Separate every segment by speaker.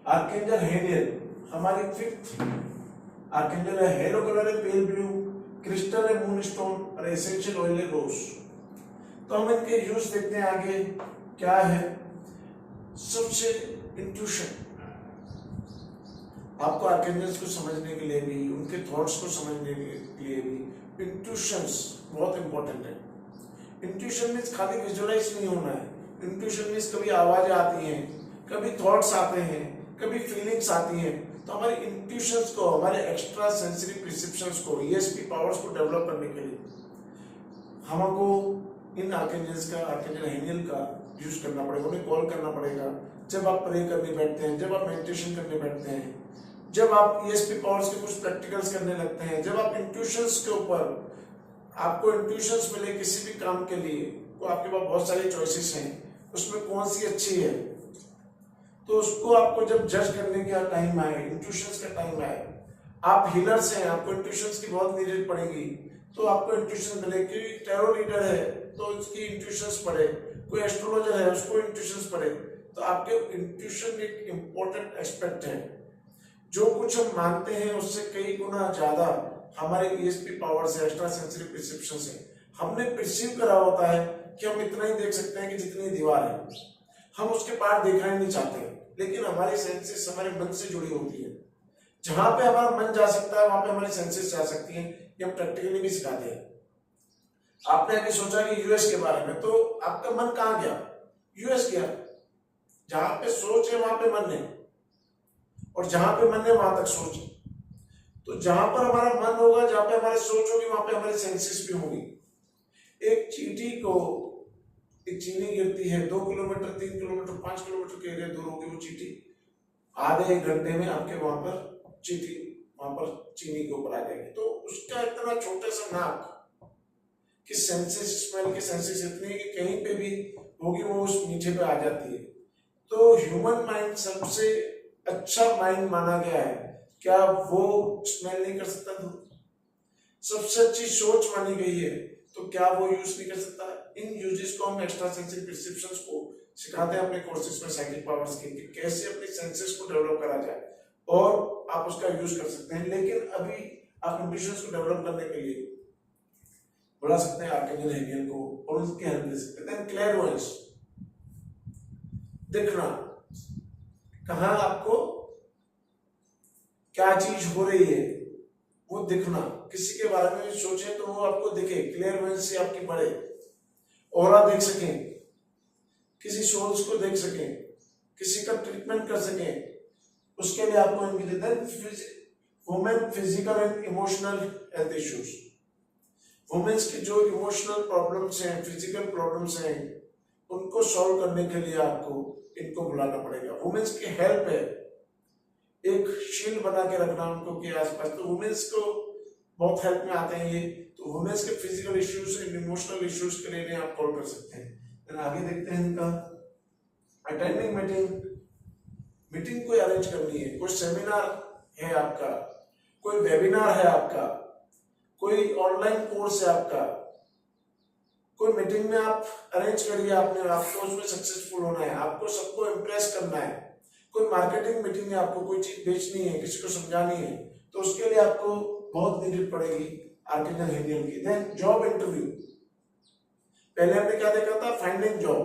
Speaker 1: Archangel हेनियल हमारी fifth archangel है। Hello colour है पेल ब्लू, क्रिस्टल है मूनस्टोन और एसेंशियल ऑयल है रोज। तो हम इनके यूज देखते हैं आगे क्या है। सबसे इंट्यूशन, आपको आर्केंजल्स को समझने के लिए भी, उनके थॉट्स को समझने के लिए भी इंट्यूशंस बहुत इंपॉर्टेंट है। इंट्यूशन मीन्स खाली विजुअलाइज नहीं होना है। इंट्यूशन मीन्स कभी आवाज आती हैं, कभी थॉट्स आते हैं, कभी फीलिंग्स आती हैं। तो हमारे इंट्यूशंस को, हमारे एक्स्ट्रा सेंसरी परसेप्शंस को, ईएसपी पावर्स को डेवलप करने के लिए हमको इन आर्केंजल्स का, आर्केंजल हेनियल का यूज करना पड़ेगा, उन्हें कॉल करना पड़ेगा। जब आप प्रे करने बैठते हैं, जब आप मेडिटेशन करने बैठते हैं, जब आप ईएसपी पावर्स के कुछ प्रैक्टिकल्स करने लगते हैं, जब आप इंट्यूशंस के ऊपर, आपको इंट्यूशंस मिले किसी भी काम के लिए, तो आपके पास बहुत सारी चॉइसेस हैं, उसमें कौन सी अच्छी है, तो उसको आपको जब जज करने का टाइम आए, इंट्यूशंस का टाइम आए, आप हीलर्स हैं, आपको इंट्यूशंस की बहुत नीड पड़ेगी, तो आपको इंट्यूशन मिले कि टैरो रीडर है तो उसकी इंट्यूशंस पढ़े, कोई एस्ट्रोलॉजर है उसको इंट्यूशंस पढ़े। तो आपके इंट्यूशन एक इंपॉर्टेंट एस्पेक्ट है। जो कुछ हम मानते हैं उससे कई गुना ज्यादा हमारे ईएसपी पावर से, एक्स्ट्रा सेंसरी परसेप्शन से हमने परसीव करा होता है कि हम इतना ही देख सकते हैं कि जितनी दीवार है, हम उसके पार देखना ही नहीं चाहते। लेकिन हमारी सेंसेस हमारे मन से जुड़ी होती है। जहां पे हमारा मन जा सकता है वहां पे हमारी सेंसेस जा सकती हैं। ये हम प्रैक्टिकली भी सिखाते हैं। आपने अभी सोचा कि यूएस के बारे में, तो आपका मन कहां गया? यूएस गया। जहां पे सोच है वहां पे मन है, और जहां पे मन है वहां तक सोच है। तो जहां पर हमारा मन होगा, जहां पे हमारी सोच होगी, वहां पे हमारी सेंसेस भी होगी। एक चींटी को, एक चीनी गिरती है 2 किलोमीटर, 3 किलोमीटर, 5 किलोमीटर के एरिया दूर होगी वो चींटी, आधे 1 घंटे में आपके वहां पर चींटी, वहां पर चीनी के ऊपर आ जाएगी। तो उसका इतना छोटा सा नाक कि सेंसेस, स्मेल के सेंसेस इतनी है कि कहीं पे भी होगी वो उस मीठे पे आ जाती है। तो ह्यूमन माइंड सबसे अच्छा माइंड माना गया है। क्या वो स्मेल नहीं कर सकता? तो सबसे अच्छी सोच मानी गई है, तो क्या वो यूज नहीं कर सकता? इन यूजेस को हम एक्स्ट्रा सेंसरी परसेप्शंस को सिखाते हैं अपने कोर्सेज में साइकिक पावर्स के, कि कैसे अपने सेंसेस को डेवलप करा जाए, और आप उसका यूज कर सकते हैं। लेकिन अभी आप इंट्यूशंस को डेवलप करने के लिए बुला सकते हैं आर्केंजल हेनियल को, और उसकी हेल्प ले सकते हैं। देन क्लैरवॉयंस, देखना कहां आपको क्या चीज हो रही है, वो दिखना। किसी के बारे में सोचे तो वो आपको दिखे, क्लियरवेंस से आपकी बढ़े, ऑरा देख सकें, किसी सोल्स को देख सकें, किसी का ट्रीटमेंट कर सकें, उसके लिए आपको women physical and emotional health issues, women's की जो इमोशनल प्रॉब्लम्स हैं, फिजिकल प्रॉब्लम्स हैं, उनको सॉल्व करने के लिए आपको इनको बुलाना पड़ेगा। वुमेन्स की हेल्प है, एक शील्ड बना के रखना उनको के आसपास, तो वुमेन्स को बहुत हेल्प में आते हैं ये। तो वुमेन्स के physical issues and emotional issues के लिए आप कॉल कर सकते हैं। आगे देखते हैं इनका अटेंडिंग मीटिंग, मीटिंग कोई अरेंज करनी है, कोई सेमिनार है आपका, कोई वेबिनार है आपका, कोई ऑनलाइन कोर्स है आपका, कोई मीटिंग में आप अरेंज करिए, आपने, आपको उसमें सक्सेसफुल होना है, आपको सबको इम्प्रेस करना है। कोई मार्केटिंग मीटिंग है, आपको कोई चीज बेचनी है, किसी को समझानी है, तो उसके लिए आपको बहुत नीड पड़ेगी आर्केंजल हेनियल की। देन जॉब इंटरव्यू, पहले हमने क्या देखा था? फाइंडिंग जॉब,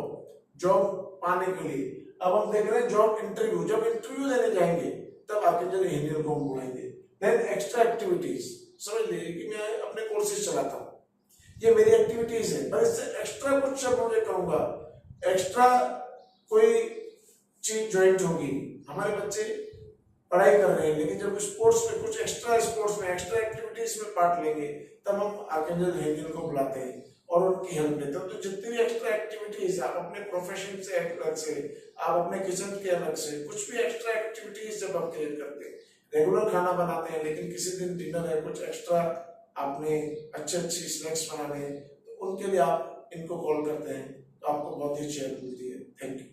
Speaker 1: जॉब पाने के लिए। अब हम देख रहे हैं जॉब इंटरव्यू। जब इंटरव्यू देने जाएंगे तब आर्केंजल हेनियल को हम बुलाएंगे। देन एक्स्ट्रा एक्टिविटीज, समझ लीजिए कि मैं अपने कोर्सेज चलाता हूँ, ये मेरी एक्टिविटीज है, पर इससे एक्स्ट्रा कुछ जब मुझे कहूंगा, एक्स्ट्रा कोई चीज ज्वाइंट होगी। हमारे बच्चे पढ़ाई कर रहे हैं, लेकिन जब स्पोर्ट्स में कुछ एक्स्ट्रा, स्पोर्ट्स में एक्स्ट्रा एक्टिविटीज में पार्ट लेंगे, तब हम आर्केंजल हेनियल को बुलाते हैं और उनकी हेल्प लेते हैं। तो जितनी भी एक्स्ट्रा एक्टिविटीज, आप अपने प्रोफेशन से अलग से, आप अपने किचन के अलग से, कुछ भी एक्स्ट्रा एक्टिविटीज जब आप क्रिएट करते हैं, रेगुलर खाना बनाते हैं, लेकिन किसी दिन डिनर है, कुछ एक्स्ट्रा आपने अच्छे स्नैक्स बनाने हैं, तो उनके लिए आप इनको कॉल करते हैं, तो आपको बहुत ही अच्छी हेल्प मिलती है। Thank you.